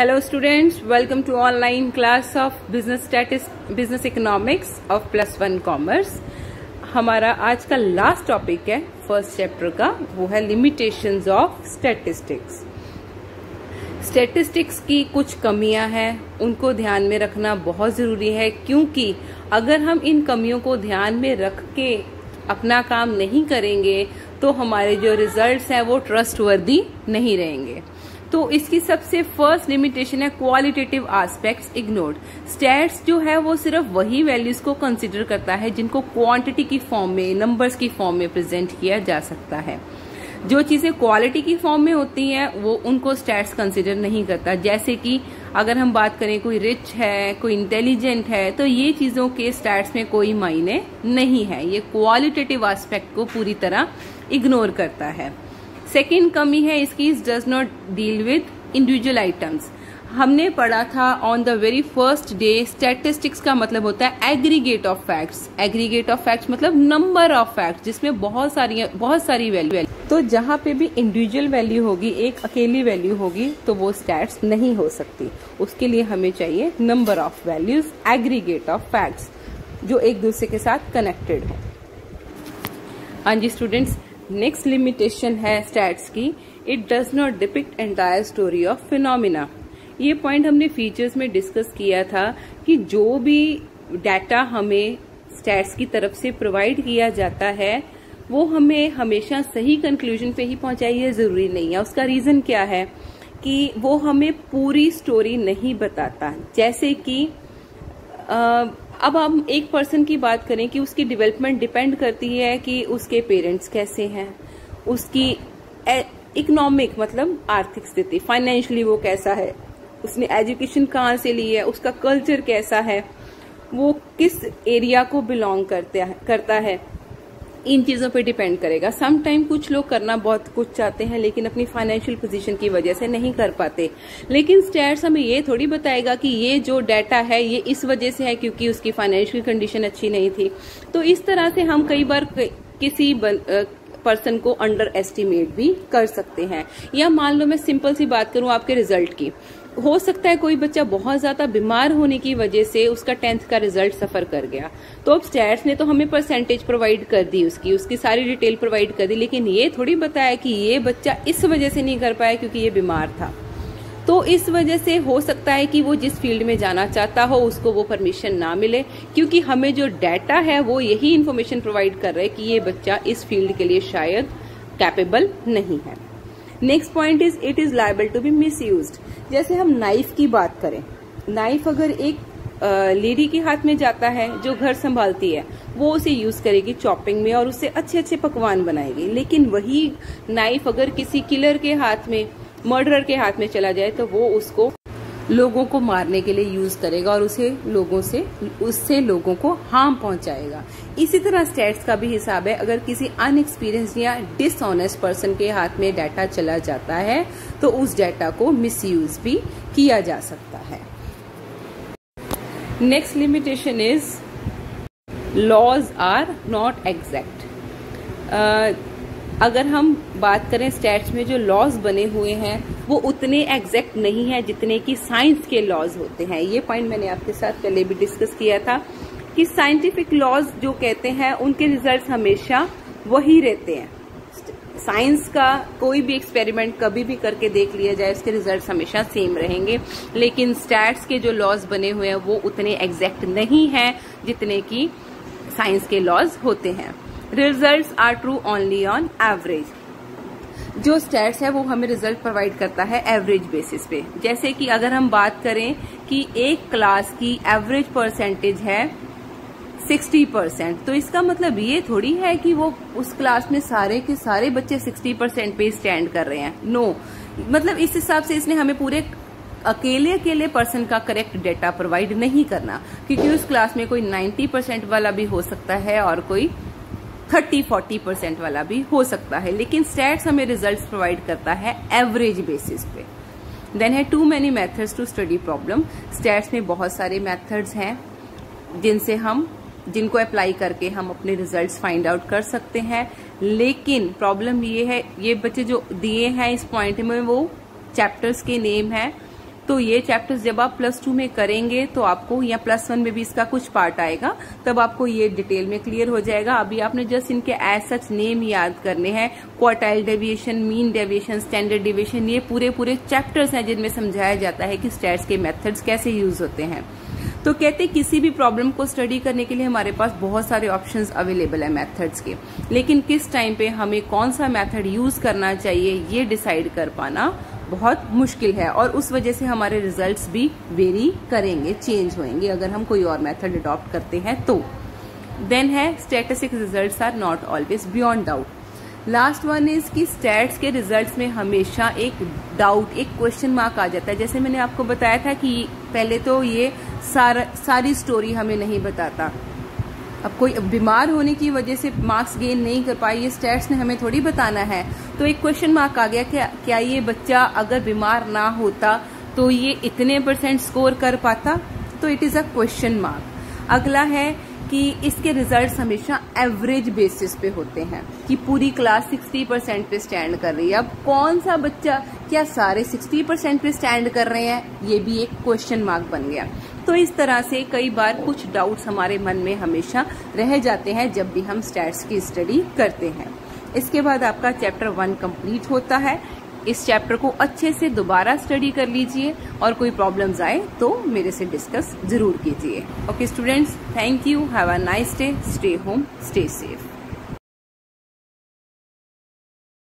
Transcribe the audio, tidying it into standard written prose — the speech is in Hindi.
Hello students, welcome to online class of business economics of +1 commerce. हमारा आज का लास्ट टॉपिक है फर्स्ट चैप्टर का, वो है लिमिटेशंस ऑफ स्टैटिस्टिक्स। स्टैटिस्टिक्स की कुछ कमियां हैं, उनको ध्यान में रखना बहुत जरूरी है, क्योंकि अगर हम इन कमियों को ध्यान में रख के अपना काम नहीं करेंगे तो हमारे जो रिजल्ट्स हैं वो ट्रस्टवर्दी नहीं रहेंगे। तो इसकी सबसे फर्स्ट लिमिटेशन है क्वालिटेटिव एस्पेक्ट्स इग्नोर्ड। स्टैट्स जो है वो सिर्फ वही वैल्यूज को कंसीडर करता है जिनको क्वांटिटी की फॉर्म में, नंबर्स की फॉर्म में प्रेजेंट किया जा सकता है। जो चीजें क्वालिटी की फॉर्म में होती हैं वो उनको स्टैट्स कंसीडर नहीं करता। जैसे कि अगर हम बात करें कोई रिच है, कोई इंटेलिजेंट है, तो ये चीजों के स्टैट्स में कोई मायने नहीं है। ये क्वालिटेटिव एस्पेक्ट को पूरी तरह इग्नोर करता है। सेकेंड कमी है इसकी, does not deal with individual items. हमने पढ़ा था on the very first day statistics का मतलब होता है aggregate of facts. Aggregate of facts मतलब नंबर ऑफ फैक्ट्स, जिसमें बहुत सारी वैल्यू। तो जहां पे भी इंडिविजुअल वैल्यू होगी, एक अकेली वैल्यू होगी, तो वो स्टैट्स नहीं हो सकती। उसके लिए हमें चाहिए number of values, aggregate of facts, जो एक दूसरे के साथ कनेक्टेड हो। हाँ जी स्टूडेंट्स, नेक्स्ट लिमिटेशन है स्टैट्स की, it does not depict entire story of phenomena. ये पॉइंट हमने फीचर्स में डिस्कस किया था कि जो भी डाटा हमें स्टैट्स की तरफ से प्रोवाइड किया जाता है वो हमें हमेशा सही कंक्लूजन पे ही पहुंचाए, ये जरूरी नहीं है। उसका रीजन क्या है कि वो हमें पूरी स्टोरी नहीं बताता। जैसे कि अब हम एक पर्सन की बात करें कि उसकी डेवलपमेंट डिपेंड करती है कि उसके पेरेंट्स कैसे हैं, उसकी इकोनॉमिक मतलब आर्थिक स्थिति, फाइनेंशियली वो कैसा है, उसने एजुकेशन कहाँ से ली है, उसका कल्चर कैसा है, वो किस एरिया को बिलोंग करता है, इन चीजों पे डिपेंड करेगा। सम टाइम कुछ लोग करना बहुत कुछ चाहते हैं लेकिन अपनी फाइनेंशियल पोजीशन की वजह से नहीं कर पाते, लेकिन स्टैट्स हमें ये थोड़ी बताएगा कि ये जो डाटा है ये इस वजह से है क्योंकि उसकी फाइनेंशियल कंडीशन अच्छी नहीं थी। तो इस तरह से हम कई बार किसी पर्सन को अंडर एस्टिमेट भी कर सकते हैं। या मान लो मैं सिंपल सी बात करूं आपके रिजल्ट की, हो सकता है कोई बच्चा बहुत ज्यादा बीमार होने की वजह से उसका 10th का रिजल्ट सफर कर गया, तो अब स्टैट्स ने तो हमें परसेंटेज प्रोवाइड कर दी, उसकी सारी डिटेल प्रोवाइड कर दी, लेकिन ये थोड़ी बताया कि ये बच्चा इस वजह से नहीं कर पाया क्योंकि ये बीमार था। तो इस वजह से हो सकता है कि वो जिस फील्ड में जाना चाहता हो उसको वो परमिशन ना मिले, क्योंकि हमें जो डाटा है वो यही इन्फॉर्मेशन प्रोवाइड कर रहा है कि ये बच्चा इस फील्ड के लिए शायद कैपेबल नहीं है। Next point is it is liable to be misused. जैसे हम नाइफ की बात करें, नाइफ अगर एक लेडी के हाथ में जाता है जो घर संभालती है, वो उसे यूज करेगी चॉपिंग में और उससे अच्छे अच्छे पकवान बनाएगी। लेकिन वही नाइफ अगर किसी किलर के हाथ में, मर्डरर के हाथ में चला जाए तो वो उसको लोगों को मारने के लिए यूज करेगा और उससे लोगों को हार्म पहुंचाएगा। इसी तरह स्टैट्स का भी हिसाब है, अगर किसी अनएक्सपीरियंस्ड या डिसऑनेस्ट पर्सन के हाथ में डाटा चला जाता है तो उस डाटा को मिसयूज भी किया जा सकता है। Next limitation is laws are not exact. अगर हम बात करें स्टैट्स में जो लॉज बने हुए हैं वो उतने एग्जैक्ट नहीं है जितने की साइंस के लॉज होते हैं। ये पॉइंट मैंने आपके साथ पहले भी डिस्कस किया था कि साइंटिफिक लॉज जो कहते हैं उनके रिजल्ट्स हमेशा वही रहते हैं। साइंस का कोई भी एक्सपेरिमेंट कभी भी करके देख लिया जाए, उसके रिजल्ट्स हमेशा सेम रहेंगे, लेकिन स्टैट्स के जो लॉज बने हुए हैं वो उतने एग्जैक्ट नहीं है जितने की साइंस के लॉज होते हैं। Results are true only on average. जो स्टैट्स है वो हमें रिजल्ट प्रोवाइड करता है एवरेज बेसिस पे। जैसे कि अगर हम बात करें कि एक क्लास की एवरेज परसेंटेज है 60%, तो इसका मतलब ये थोड़ी है कि वो उस क्लास में सारे के सारे बच्चे 60% पे स्टैंड कर रहे हैं। नो, मतलब इस हिसाब से इसने हमें पूरे अकेले पर्सन का करेक्ट डेटा प्रोवाइड नहीं करना, क्योंकि उस क्लास में कोई 90% वाला भी हो सकता है और कोई 30-40% वाला भी हो सकता है, लेकिन स्टैट्स हमें रिजल्ट्स प्रोवाइड करता है एवरेज बेसिस पे। देन है too many methods to study problem. Stats में बहुत सारे मेथड्स हैं जिनको अप्लाई करके हम अपने रिजल्ट्स फाइंड आउट कर सकते हैं, लेकिन प्रॉब्लम ये है, ये बच्चे जो दिए हैं इस पॉइंट में वो चैप्टर्स के नेम है, तो ये चैप्टर्स जब आप +2 में करेंगे तो आपको, या +1 में भी इसका कुछ पार्ट आएगा, तब आपको ये डिटेल में क्लियर हो जाएगा। अभी आपने जस्ट इनके एज सच नेम याद करने हैं। Quartile deviation, mean deviation, standard deviation, ये पूरे चैप्टर्स हैं जिनमें समझाया जाता है कि स्टैट्स के मेथड्स कैसे यूज होते हैं। तो कहते किसी भी प्रॉब्लम को स्टडी करने के लिए हमारे पास बहुत सारे ऑप्शंस अवेलेबल है मेथड्स के, लेकिन किस टाइम पे हमें कौन सा मेथड यूज करना चाहिए ये डिसाइड कर पाना बहुत मुश्किल है, और उस वजह से हमारे रिजल्ट्स भी वेरी करेंगे, चेंज होंगे अगर हम कोई और मेथड अडॉप्ट करते हैं तो। देन है statistics results are not always beyond doubt. Last one is कि स्टैट्स के रिजल्ट्स में हमेशा एक डाउट, एक क्वेश्चन मार्क आ जाता है। जैसे मैंने आपको बताया था कि पहले तो ये सारी स्टोरी हमें नहीं बताता। अब कोई बीमार होने की वजह से मार्क्स गेन नहीं कर पाए, ये स्टैट्स ने हमें थोड़ी बताना है। तो एक क्वेश्चन मार्क आ गया कि क्या ये बच्चा अगर बीमार ना होता तो ये इतने % स्कोर कर पाता, तो it is a question mark. अगला है कि इसके रिजल्ट्स हमेशा एवरेज बेसिस पे होते हैं कि पूरी क्लास 60% पे स्टैंड कर रही है। अब कौन सा बच्चा, क्या सारे 60% पे स्टैंड कर रहे हैं, ये भी एक क्वेश्चन मार्क बन गया। तो इस तरह से कई बार कुछ डाउट्स हमारे मन में हमेशा रह जाते हैं जब भी हम स्टैट्स की स्टडी करते हैं। इसके बाद आपका चैप्टर 1 कंप्लीट होता है। इस चैप्टर को अच्छे से दोबारा स्टडी कर लीजिए, और कोई प्रॉब्लम्स आए तो मेरे से डिस्कस जरूर कीजिए। Okay students, thank you, have a nice day, stay home, stay safe.